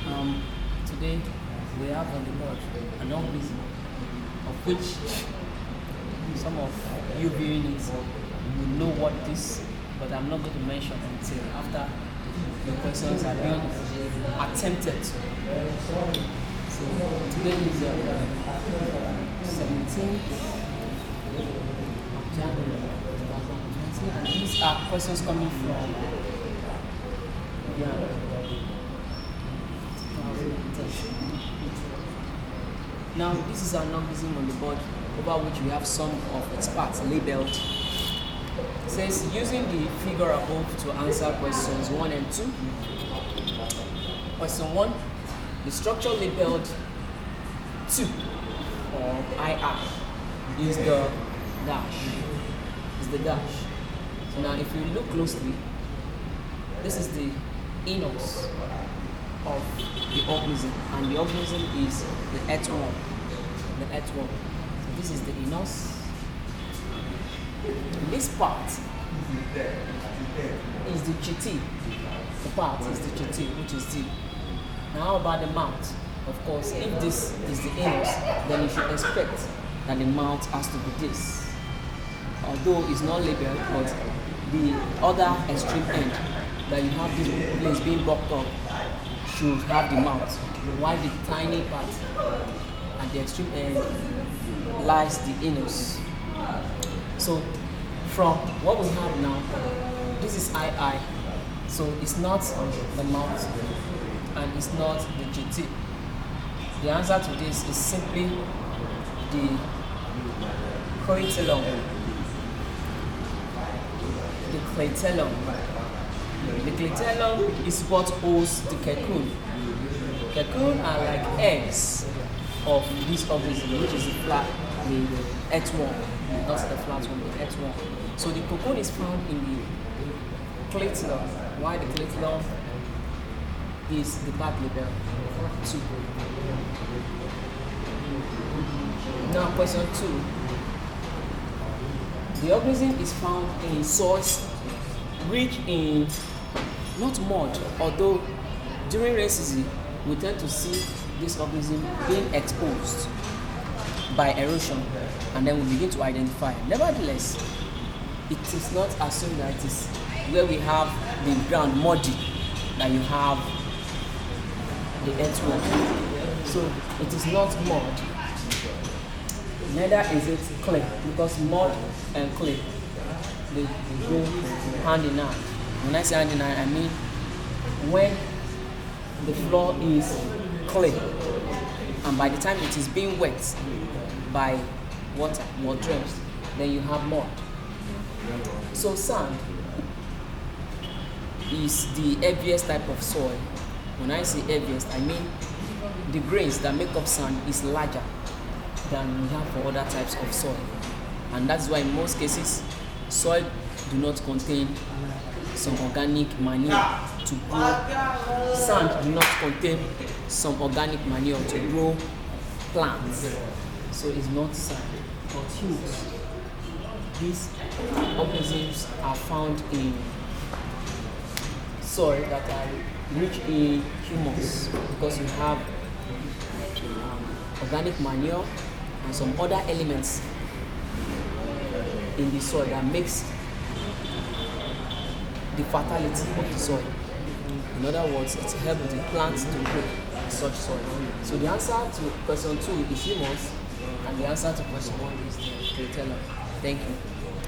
Today we have on the board an organism of which some of you viewing it will know what it is, but I'm not going to mention until after the questions are being attempted. So today is 17th of January 2020, and these are questions coming from Now, this is an organism on the board over which we have some of its parts labeled. It says, using the figure above to answer questions 1 and 2. Question 1, the structure labeled 2 or II is the dash. So now if you look closely, this is the anus of the organism, and the organism is the earthworm. So this is the anus. This part is the chiti. The part is the chiti, which is the. Now how about the mouth? Of course, if this is the anus, then you should expect that the mouth has to be this. Although it's not labeled, but the other extreme end that you have this place being blocked up should have the mouth, while the tiny part at the extreme end lies the anus. So from what we have now, this is II, so it's not the mouth and it's not the GT. The answer to this is simply the clitellum. The clitellum is what holds the cocoon. Cocoon are like eggs of this organism, which is the earthworm, not the flat one, the earthworm. So the cocoon is found in the clitellum, while the clitellum is the part label 2. Now question 2. The organism is found in soils rich in not mud, although during rainy season we tend to see this organism being exposed by erosion, and then we begin to identify. Nevertheless, it is not assumed that it is where we have the ground muddy that you have the earthworm. So it is not mud, neither is it clay, because mud and clay they go hand in hand. When I say hand in hand, I mean when the floor is clay and by the time it is being wet by water or drenched, then you have mud. So sand is the heaviest type of soil. When I say heaviest, I mean the grains that make up sand is larger than we have for other types of soil, and that's why in most cases soil do not contain some organic manure to grow. Sand do not contain some organic manure to grow plants. So it's not sand, but humus. These organisms are found in soil that are rich in humus, because you have organic manure and some other elements in the soil that makes the fertility of the soil. In other words, it helps the plants to grow in such soil. So the answer to question 2 is humus, and the answer to question 1 is the clitellum. Thank you.